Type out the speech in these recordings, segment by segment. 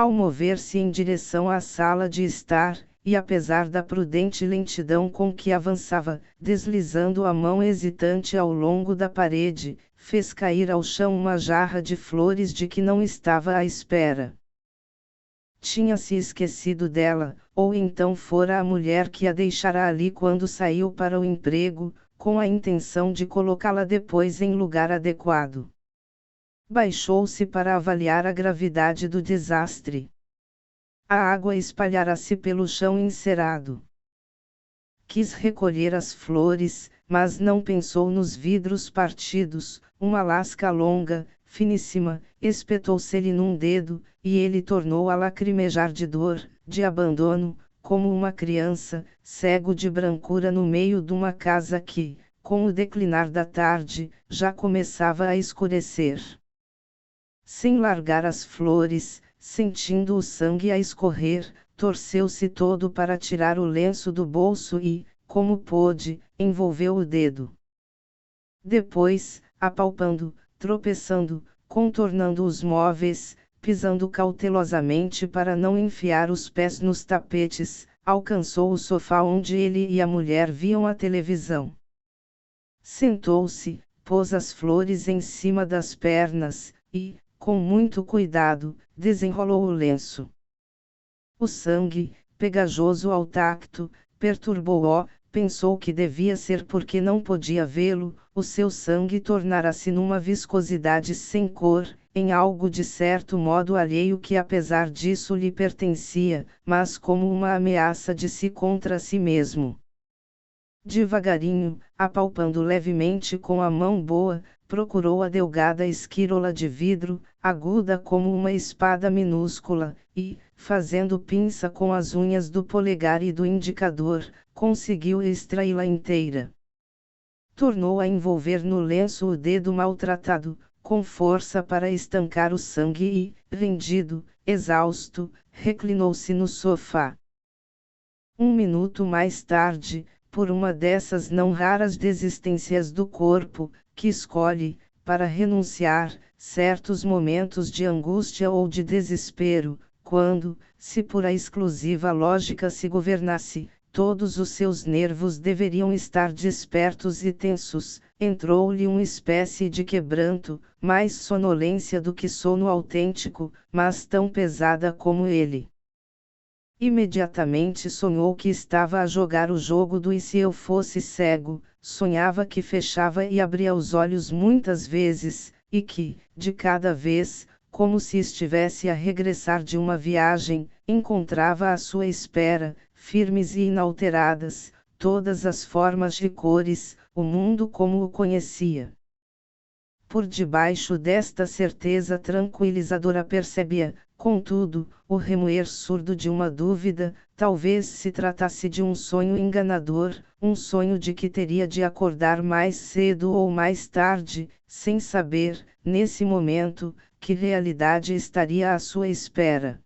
ao mover-se em direção à sala de estar, e apesar da prudente lentidão com que avançava, deslizando a mão hesitante ao longo da parede, fez cair ao chão uma jarra de flores de que não estava à espera. Tinha-se esquecido dela, ou então fora a mulher que a deixara ali quando saiu para o emprego, com a intenção de colocá-la depois em lugar adequado. Baixou-se para avaliar a gravidade do desastre. A água espalhara-se pelo chão encerado. Quis recolher as flores, mas não pensou nos vidros partidos. Uma lasca longa, finíssima, espetou-se-lhe num dedo, e ele tornou a lacrimejar de dor, de abandono, como uma criança, cego de brancura no meio de uma casa que, com o declinar da tarde, já começava a escurecer. Sem largar as flores, sentindo o sangue a escorrer, torceu-se todo para tirar o lenço do bolso e, como pôde, envolveu o dedo. Depois, apalpando, tropeçando, contornando os móveis, pisando cautelosamente para não enfiar os pés nos tapetes, alcançou o sofá onde ele e a mulher viam a televisão. Sentou-se, pôs as flores em cima das pernas, e, com muito cuidado, desenrolou o lenço. O sangue, pegajoso ao tacto, perturbou-o, pensou que devia ser porque não podia vê-lo, o seu sangue tornara-se numa viscosidade sem cor, em algo de certo modo alheio que apesar disso lhe pertencia, mas como uma ameaça de si contra si mesmo. Devagarinho, apalpando levemente com a mão boa, procurou a delgada esquirola de vidro, aguda como uma espada minúscula, e, fazendo pinça com as unhas do polegar e do indicador, conseguiu extraí-la inteira. Tornou a envolver no lenço o dedo maltratado, com força para estancar o sangue e, rendido, exausto, reclinou-se no sofá. Um minuto mais tarde, por uma dessas não raras desistências do corpo, que escolhe, para renunciar, certos momentos de angústia ou de desespero, quando, se por a exclusiva lógica se governasse, todos os seus nervos deveriam estar despertos e tensos, entrou-lhe uma espécie de quebranto, mais sonolência do que sono autêntico, mas tão pesada como ele. Imediatamente sonhou que estava a jogar o jogo do e se eu fosse cego, sonhava que fechava e abria os olhos muitas vezes, e que, de cada vez, como se estivesse a regressar de uma viagem, encontrava à sua espera, firmes e inalteradas, todas as formas e cores, o mundo como o conhecia. Por debaixo desta certeza tranquilizadora percebia, contudo, o remoer surdo de uma dúvida, talvez se tratasse de um sonho enganador, um sonho de que teria de acordar mais cedo ou mais tarde, sem saber, nesse momento, que realidade estaria à sua espera.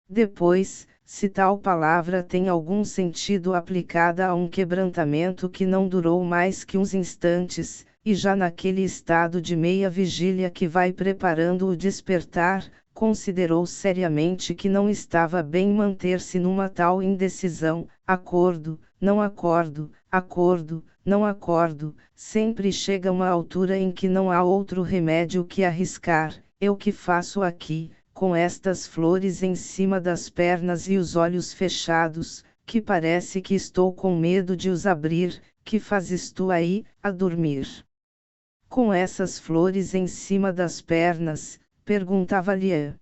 Depois, se tal palavra tem algum sentido aplicada a um quebrantamento que não durou mais que uns instantes, e já naquele estado de meia vigília que vai preparando o despertar, considerou seriamente que não estava bem manter-se numa tal indecisão, acordo, não acordo, acordo, não acordo, sempre chega uma altura em que não há outro remédio que arriscar, eu que faço aqui, com estas flores em cima das pernas e os olhos fechados, que parece que estou com medo de os abrir, que fazes tu aí, a dormir? Com essas flores em cima das pernas, perguntava-lhe a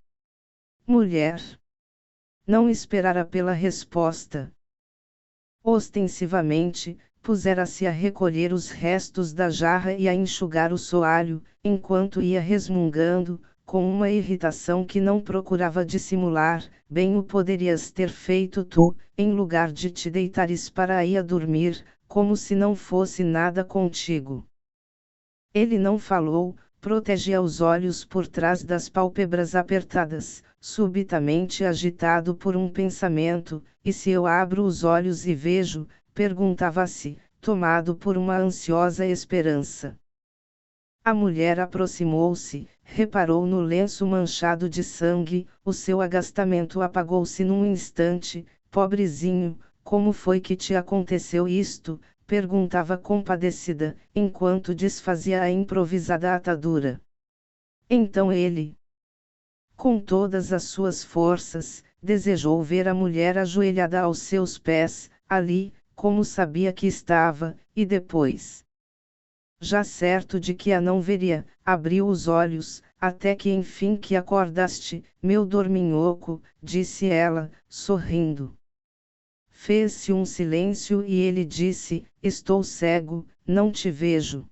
mulher. Não esperara pela resposta. Ostensivamente, pusera-se a recolher os restos da jarra e a enxugar o soalho, enquanto ia resmungando, com uma irritação que não procurava dissimular, bem o poderias ter feito tu, em lugar de te deitares para aí a dormir, como se não fosse nada contigo. Ele não falou, protegia os olhos por trás das pálpebras apertadas, subitamente agitado por um pensamento, e se eu abro os olhos e vejo, perguntava-se, tomado por uma ansiosa esperança. A mulher aproximou-se, reparou no lenço manchado de sangue, o seu agastamento apagou-se num instante. Pobrezinho, como foi que te aconteceu isto? Perguntava compadecida, enquanto desfazia a improvisada atadura. Então ele, com todas as suas forças, desejou ver a mulher ajoelhada aos seus pés, ali, como sabia que estava, e depois, já certo de que a não veria, abriu os olhos, até que enfim que acordaste, meu dorminhoco, disse ela, sorrindo. Fez-se um silêncio e ele disse, estou cego, não te vejo.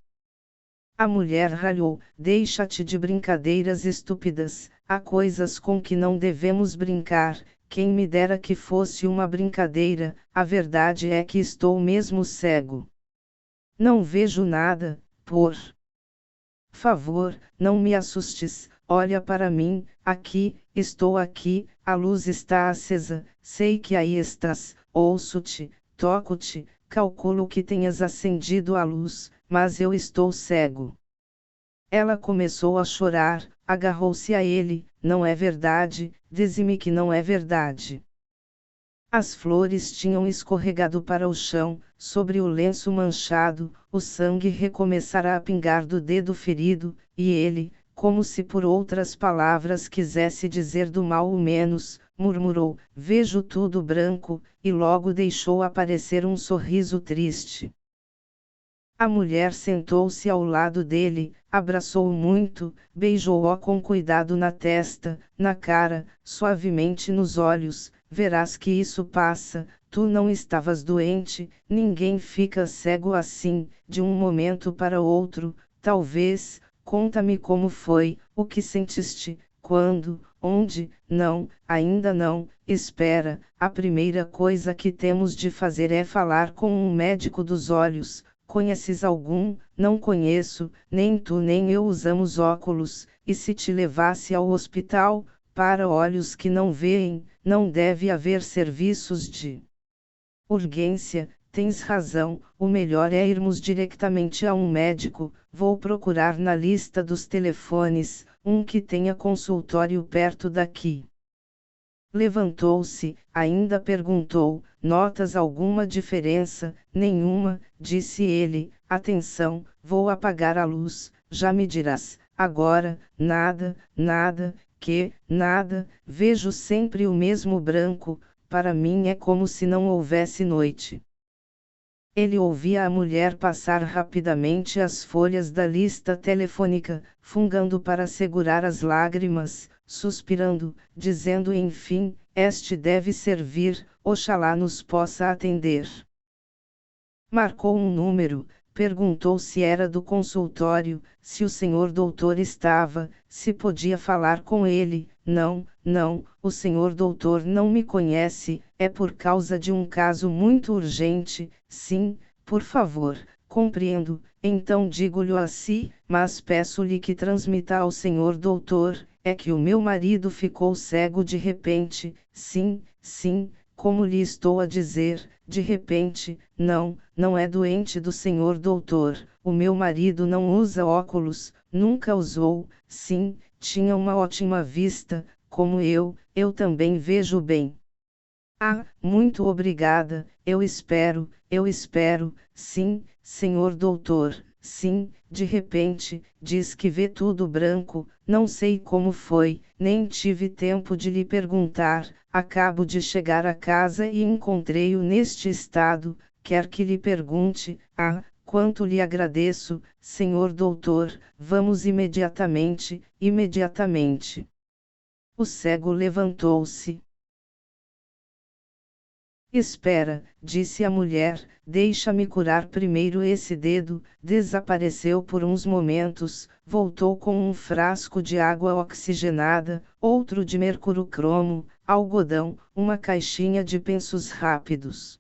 A mulher ralhou, deixa-te de brincadeiras estúpidas, há coisas com que não devemos brincar, quem me dera que fosse uma brincadeira, a verdade é que estou mesmo cego. Não vejo nada, por favor, não me assustes, olha para mim, aqui, estou aqui, a luz está acesa, sei que aí estás, ouço-te, toco-te, calculo que tenhas acendido a luz, mas eu estou cego. Ela começou a chorar, agarrou-se a ele, não é verdade, dize-me que não é verdade. As flores tinham escorregado para o chão, sobre o lenço manchado, o sangue recomeçara a pingar do dedo ferido, e ele, como se por outras palavras quisesse dizer do mal o menos, murmurou, vejo tudo branco, e logo deixou aparecer um sorriso triste. A mulher sentou-se ao lado dele, abraçou-o muito, beijou-o com cuidado na testa, na cara, suavemente nos olhos. Verás que isso passa, tu não estavas doente, ninguém fica cego assim, de um momento para outro, talvez. Conta-me como foi, o que sentiste, quando, onde, não, ainda não, espera, a primeira coisa que temos de fazer é falar com um médico dos olhos. Conheces algum? Não conheço, nem tu nem eu usamos óculos, e se te levasse ao hospital, para olhos que não veem, não deve haver serviços de urgência. Tens razão, o melhor é irmos diretamente a um médico. Vou procurar na lista dos telefones, um que tenha consultório perto daqui. Levantou-se, ainda perguntou, notas alguma diferença? Nenhuma, disse ele, atenção, vou apagar a luz, já me dirás. Agora, nada, nada, que, nada, vejo sempre o mesmo branco, para mim é como se não houvesse noite. Ele ouvia a mulher passar rapidamente as folhas da lista telefônica, fungando para segurar as lágrimas, suspirando, dizendo enfim, este deve servir, oxalá nos possa atender. Marcou um número, perguntou se era do consultório, se o senhor doutor estava, se podia falar com ele. Não, não, o senhor doutor não me conhece, é por causa de um caso muito urgente. Sim, por favor, compreendo, então digo-lhe assim, mas peço-lhe que transmita ao senhor doutor, é que o meu marido ficou cego de repente. Sim, sim, como lhe estou a dizer, de repente. Não, não é doente do senhor doutor, o meu marido não usa óculos, nunca usou. Sim, tinha uma ótima vista, como eu também vejo bem. Ah, muito obrigada, eu espero, sim, senhor doutor, sim, de repente, diz que vê tudo branco, não sei como foi, nem tive tempo de lhe perguntar, acabo de chegar a casa e encontrei-o neste estado, quer que lhe pergunte? Ah, quanto lhe agradeço, senhor doutor, vamos imediatamente, imediatamente. O cego levantou-se. Espera, disse a mulher, deixa-me curar primeiro esse dedo. Desapareceu por uns momentos, voltou com um frasco de água oxigenada, outro de mercurocromo, algodão, uma caixinha de pensos rápidos.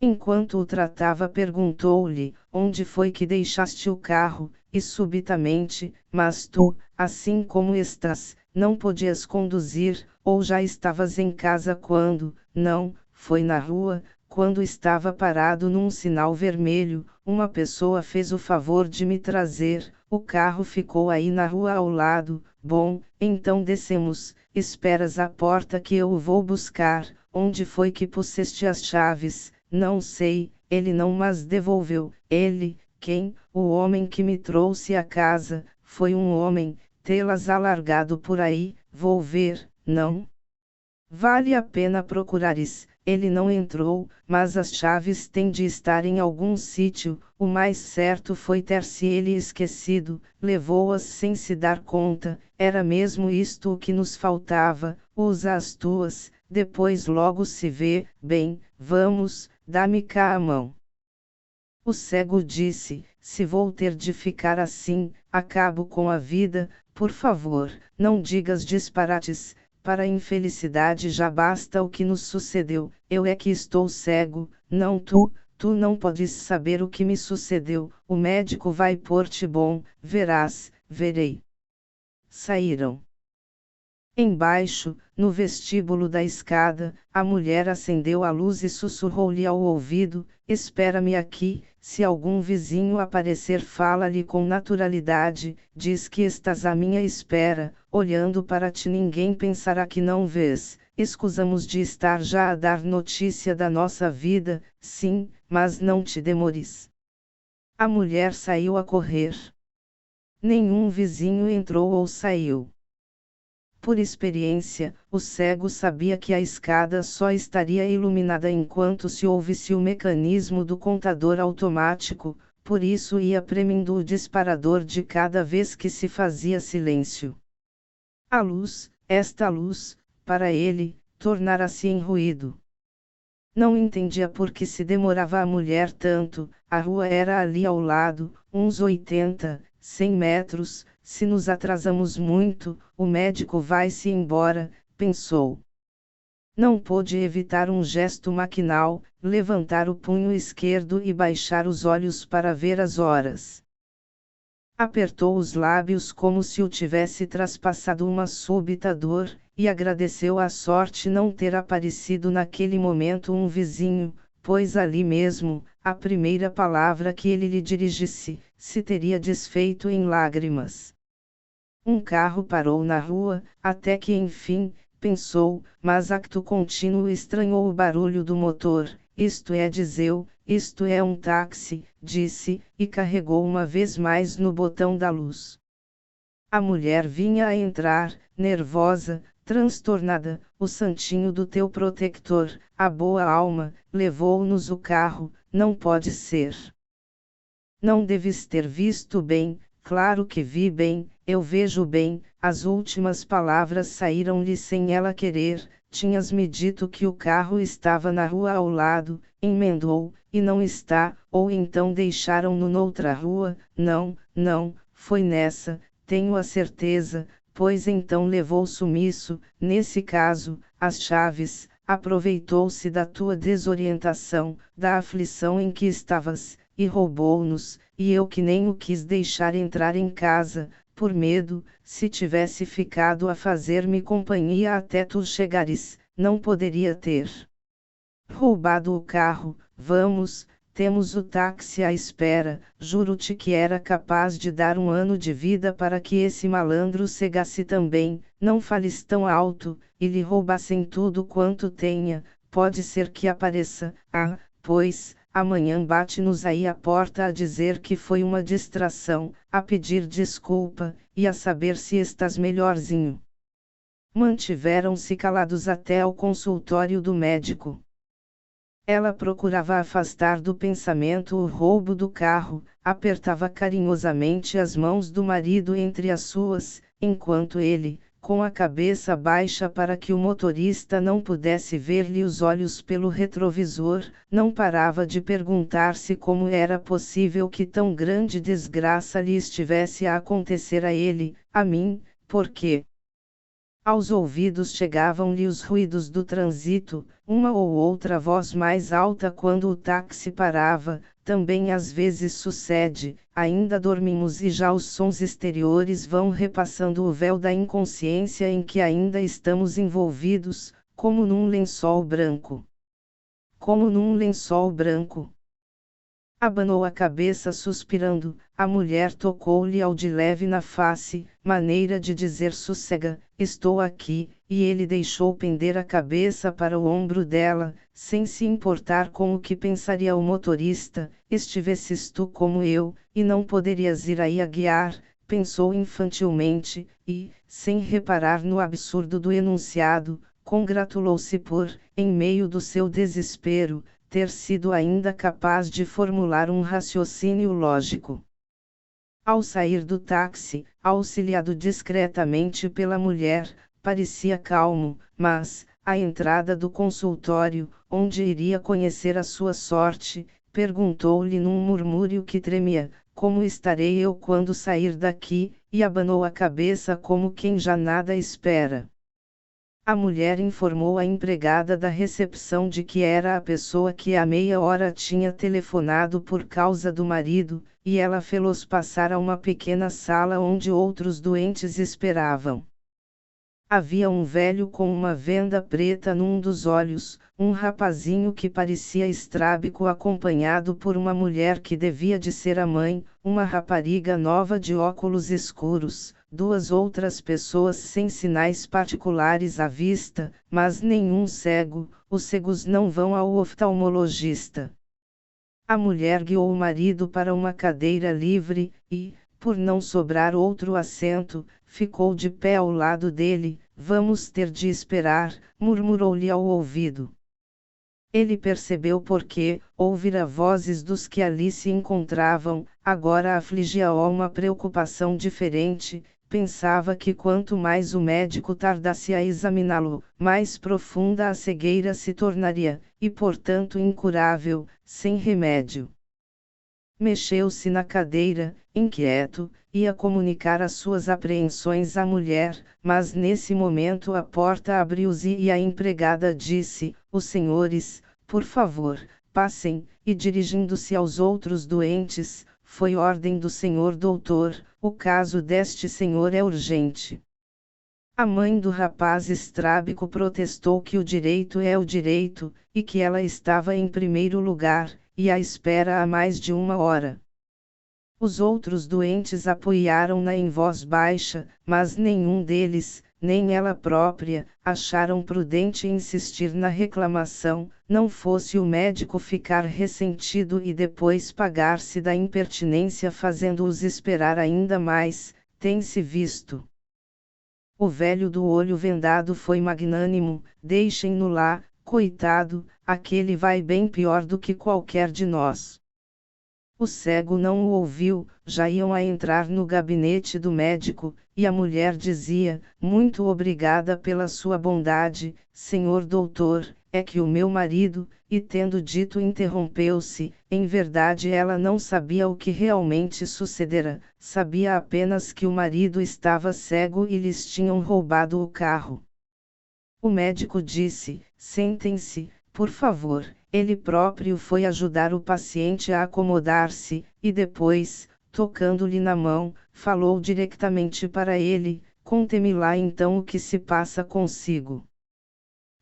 Enquanto o tratava perguntou-lhe, onde foi que deixaste o carro, e subitamente, mas tu, assim como estás, não podias conduzir, ou já estavas em casa quando? Não, foi na rua, quando estava parado num sinal vermelho, uma pessoa fez o favor de me trazer, o carro ficou aí na rua ao lado. Bom, então descemos, esperas à porta que eu o vou buscar. Onde foi que puseste as chaves? Não sei, ele não mas devolveu. Ele, quem? O homem que me trouxe à casa, foi um homem, tê-las alargado por aí, vou ver, não? Vale a pena procurares. Ele não entrou, mas as chaves têm de estar em algum sítio. O mais certo foi ter-se ele esquecido, levou-as sem se dar conta. Era mesmo isto o que nos faltava. Usa as tuas, depois logo se vê. Bem, vamos, dá-me cá a mão. O cego disse: se vou ter de ficar assim, acabo com a vida. Por favor, não digas disparates. Para a infelicidade já basta o que nos sucedeu. Eu é que estou cego, não tu. Tu não podes saber o que me sucedeu. O médico vai pôr-te bom, verás, verei. Saíram. Embaixo, no vestíbulo da escada, a mulher acendeu a luz e sussurrou-lhe ao ouvido: espera-me aqui, se algum vizinho aparecer fala-lhe com naturalidade, diz que estás à minha espera, olhando para ti ninguém pensará que não vês, escusamos de estar já a dar notícia da nossa vida, sim, mas não te demores. A mulher saiu a correr. Nenhum vizinho entrou ou saiu. Por experiência, o cego sabia que a escada só estaria iluminada enquanto se ouvisse o mecanismo do contador automático, por isso ia premindo o disparador de cada vez que se fazia silêncio. A luz, esta luz, para ele, tornara-se em ruído. Não entendia por que se demorava a mulher tanto. A rua era ali ao lado, uns 80, 100 metros. Se nos atrasamos muito, o médico vai-se embora, pensou. Não pôde evitar um gesto maquinal, levantar o punho esquerdo e baixar os olhos para ver as horas. Apertou os lábios como se o tivesse traspassado uma súbita dor, e agradeceu à sorte não ter aparecido naquele momento um vizinho, pois ali mesmo, a primeira palavra que ele lhe dirigisse, se teria desfeito em lágrimas. Um carro parou na rua, até que enfim, pensou, mas acto contínuo estranhou o barulho do motor. Isto é, dizeu, isto é um táxi, disse, e carregou uma vez mais no botão da luz. A mulher vinha a entrar, nervosa, transtornada. O santinho do teu protector, a boa alma, levou-nos o carro, não pode ser. Não deves ter visto bem. Claro que vi bem, eu vejo bem. As últimas palavras saíram-lhe sem ela querer. Tinhas-me dito que o carro estava na rua ao lado, emendou, e não está, ou então deixaram-no noutra rua. Não, não, foi nessa, tenho a certeza, pois então levou sumiço. Nesse caso, as chaves, aproveitou-se da tua desorientação, da aflição em que estavas, e roubou-nos, e eu que nem o quis deixar entrar em casa, por medo. Se tivesse ficado a fazer-me companhia até tu chegares, não poderia ter roubado o carro. Vamos, temos o táxi à espera. Juro-te que era capaz de dar 1 ano de vida para que esse malandro cegasse também. Não fales tão alto, e lhe roubassem tudo quanto tenha. Pode ser que apareça. Ah, pois, amanhã bate-nos aí à porta a dizer que foi uma distração, a pedir desculpa, e a saber se estás melhorzinho. Mantiveram-se calados até ao consultório do médico. Ela procurava afastar do pensamento o roubo do carro, apertava carinhosamente as mãos do marido entre as suas, enquanto ele, com a cabeça baixa para que o motorista não pudesse ver-lhe os olhos pelo retrovisor, não parava de perguntar-se como era possível que tão grande desgraça lhe estivesse a acontecer a ele, a mim, por quê? Aos ouvidos chegavam-lhe os ruídos do trânsito, uma ou outra voz mais alta quando o táxi parava. Também às vezes sucede, ainda dormimos e já os sons exteriores vão repassando o véu da inconsciência em que ainda estamos envolvidos, como num lençol branco. como num lençol branco. Abanou a cabeça suspirando, a mulher tocou-lhe ao de leve na face, maneira de dizer sossega, estou aqui, e ele deixou pender a cabeça para o ombro dela, sem se importar com o que pensaria o motorista, estivesses tu como eu, e não poderias ir aí a guiar, pensou infantilmente, e, sem reparar no absurdo do enunciado, congratulou-se por, em meio do seu desespero, ter sido ainda capaz de formular um raciocínio lógico. Ao sair do táxi, auxiliado discretamente pela mulher, parecia calmo, mas, à entrada do consultório, onde iria conhecer a sua sorte, perguntou-lhe num murmúrio que tremia, como estarei eu quando sair daqui, e abanou a cabeça como quem já nada espera. A mulher informou a empregada da recepção de que era a pessoa que há meia hora tinha telefonado por causa do marido, e ela fê-los passar a uma pequena sala onde outros doentes esperavam. Havia um velho com uma venda preta num dos olhos, um rapazinho que parecia estrábico acompanhado por uma mulher que devia de ser a mãe, uma rapariga nova de óculos escuros, duas outras pessoas sem sinais particulares à vista, mas nenhum cego, os cegos não vão ao oftalmologista. A mulher guiou o marido para uma cadeira livre, e, por não sobrar outro assento, ficou de pé ao lado dele. Vamos ter de esperar, murmurou-lhe ao ouvido. Ele percebeu porque, ouvira vozes dos que ali se encontravam, agora afligia-o uma preocupação diferente. Pensava que quanto mais o médico tardasse a examiná-lo, mais profunda a cegueira se tornaria, e portanto incurável, sem remédio. Mexeu-se na cadeira, inquieto, ia comunicar as suas apreensões à mulher, mas nesse momento a porta abriu-se e a empregada disse, os senhores, por favor, passem, e dirigindo-se aos outros doentes, foi ordem do senhor doutor, o caso deste senhor é urgente. A mãe do rapaz estrábico protestou que o direito é o direito, e que ela estava em primeiro lugar, e à espera há mais de uma hora. Os outros doentes apoiaram-na em voz baixa, mas nenhum deles, nem ela própria, acharam prudente insistir na reclamação, não fosse o médico ficar ressentido e depois pagar-se da impertinência fazendo-os esperar ainda mais, tem-se visto. O velho do olho vendado foi magnânimo, deixem-no lá, coitado, aquele vai bem pior do que qualquer de nós. O cego não o ouviu, já iam a entrar no gabinete do médico, e a mulher dizia, muito obrigada pela sua bondade, senhor doutor, é que o meu marido, e tendo dito interrompeu-se, em verdade ela não sabia o que realmente sucedera, sabia apenas que o marido estava cego e lhes tinham roubado o carro. O médico disse, sentem-se, por favor. Ele próprio foi ajudar o paciente a acomodar-se, e depois, tocando-lhe na mão, falou diretamente para ele, conte-me lá então o que se passa consigo.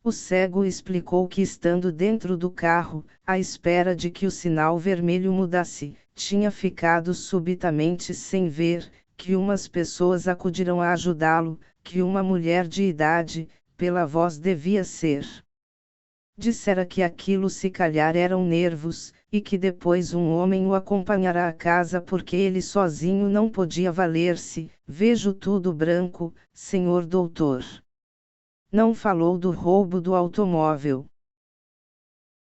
O cego explicou que estando dentro do carro, à espera de que o sinal vermelho mudasse, tinha ficado subitamente sem ver, que umas pessoas acudiram a ajudá-lo, que uma mulher de idade, pela voz devia ser. Dissera que aquilo se calhar eram nervos, e que depois um homem o acompanhará à casa porque ele sozinho não podia valer-se, vejo tudo branco, senhor doutor. Não falou do roubo do automóvel.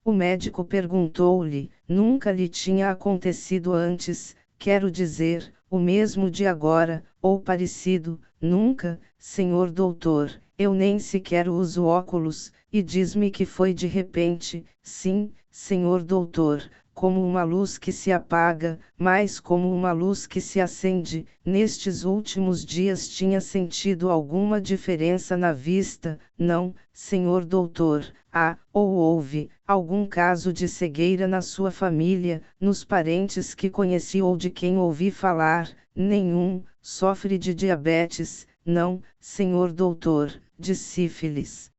O médico perguntou-lhe, nunca lhe tinha acontecido antes, quero dizer, o mesmo de agora, ou parecido, nunca, senhor doutor, eu nem sequer uso óculos, e diz-me que foi de repente, sim, senhor doutor, como uma luz que se apaga, mas como uma luz que se acende, nestes últimos dias tinha sentido alguma diferença na vista, não, senhor doutor, ou houve, algum caso de cegueira na sua família, nos parentes que conheci ou de quem ouvi falar, nenhum, sofre de diabetes, não, senhor doutor, de sífilis.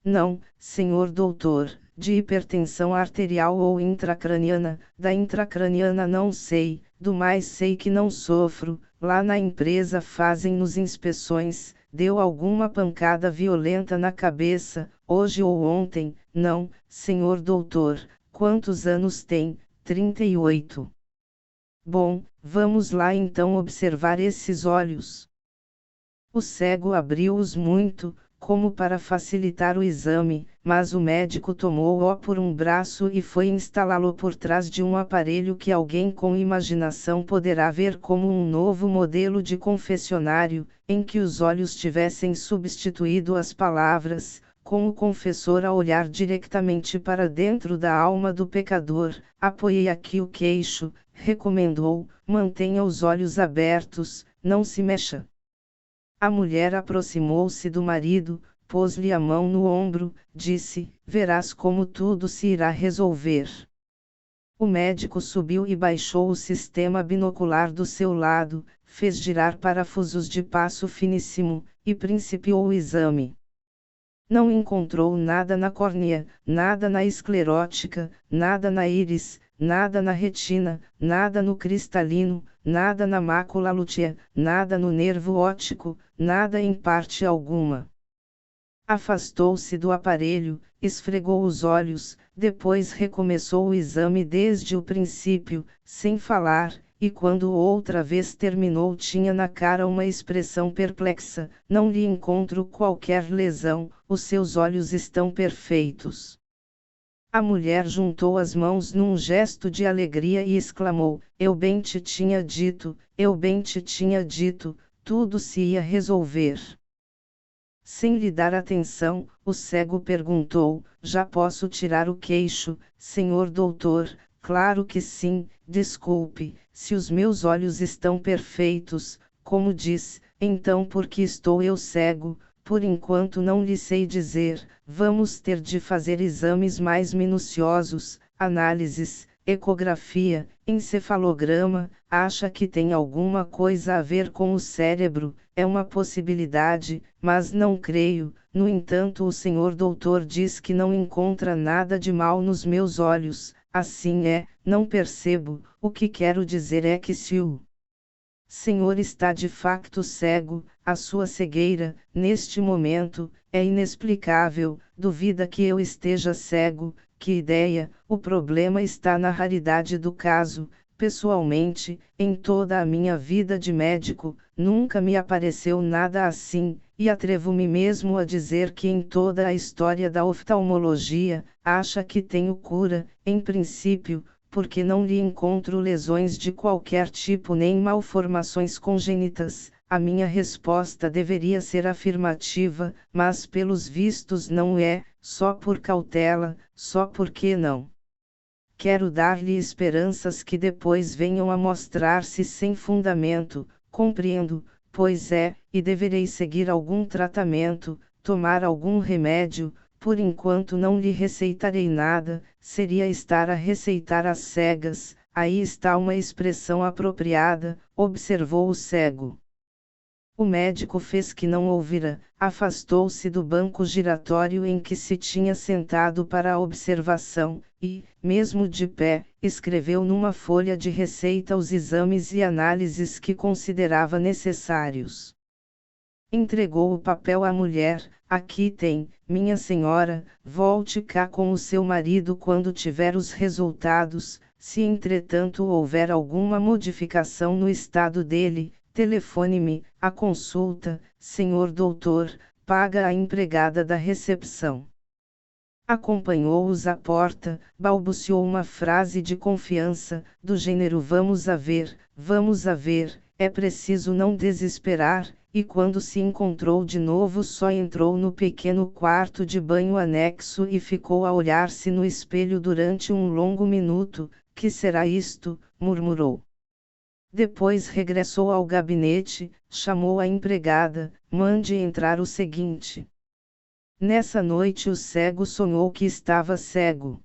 Não, senhor doutor, de hipertensão arterial ou intracraniana, da intracraniana não sei, do mais sei que não sofro, lá na empresa fazem-nos inspeções, deu alguma pancada violenta na cabeça, hoje ou ontem, não, senhor doutor, quantos anos tem? 38. Bom, vamos lá então observar esses olhos. O cego abriu-os muito, como para facilitar o exame, mas o médico tomou-o por um braço e foi instalá-lo por trás de um aparelho que alguém com imaginação poderá ver como um novo modelo de confessionário, em que os olhos tivessem substituído as palavras, com o confessor a olhar diretamente para dentro da alma do pecador. Apoiei aqui o queixo, recomendou, mantenha os olhos abertos, não se mexa. A mulher aproximou-se do marido, pôs-lhe a mão no ombro, disse: verás como tudo se irá resolver. O médico subiu e baixou o sistema binocular do seu lado, fez girar parafusos de passo finíssimo, e principiou o exame. Não encontrou nada na córnea, nada na esclerótica, nada na íris, nada na retina, nada no cristalino, nada na mácula lútea, nada no nervo óptico, nada em parte alguma. Afastou-se do aparelho, esfregou os olhos, depois recomeçou o exame desde o princípio, sem falar, e quando outra vez terminou tinha na cara uma expressão perplexa: não lhe encontro qualquer lesão, os seus olhos estão perfeitos. A mulher juntou as mãos num gesto de alegria e exclamou: eu bem te tinha dito, eu bem te tinha dito, tudo se ia resolver. Sem lhe dar atenção, o cego perguntou: já posso tirar o queixo, senhor doutor? Claro que sim, desculpe, se os meus olhos estão perfeitos, como diz, então por que estou eu cego? Por enquanto não lhe sei dizer, vamos ter de fazer exames mais minuciosos, análises, ecografia, encefalograma. Acha que tem alguma coisa a ver com o cérebro? É uma possibilidade, mas não creio. No entanto, o senhor doutor diz que não encontra nada de mal nos meus olhos. Assim é, não percebo. O que quero dizer é que se o senhor está de facto cego, a sua cegueira, neste momento, é inexplicável. Duvida que eu esteja cego? Que ideia! O problema está na raridade do caso. Pessoalmente, em toda a minha vida de médico, nunca me apareceu nada assim, e atrevo-me mesmo a dizer que em toda a história da oftalmologia, acha que tenho cura, em princípio, porque não lhe encontro lesões de qualquer tipo nem malformações congênitas. A minha resposta deveria ser afirmativa, mas pelos vistos não é, só por cautela, só porque não quero dar-lhe esperanças que depois venham a mostrar-se sem fundamento. Compreendo, pois é, e deverei seguir algum tratamento, tomar algum remédio. Por enquanto não lhe receitarei nada, seria estar a receitar às cegas. Aí está uma expressão apropriada, observou o cego. O médico fez que não ouvira, afastou-se do banco giratório em que se tinha sentado para a observação, e, mesmo de pé, escreveu numa folha de receita os exames e análises que considerava necessários. Entregou o papel à mulher: aqui tem, minha senhora, volte cá com o seu marido quando tiver os resultados. Se entretanto houver alguma modificação no estado dele, telefone-me. A consulta, senhor doutor, paga a empregada da recepção. Acompanhou-os à porta, balbuciou uma frase de confiança, do gênero: vamos a ver, é preciso não desesperar. E quando se encontrou de novo só entrou no pequeno quarto de banho anexo e ficou a olhar-se no espelho durante um longo minuto. Que será isto? Murmurou. Depois regressou ao gabinete, chamou a empregada: mande entrar o seguinte. Nessa noite o cego sonhou que estava cego.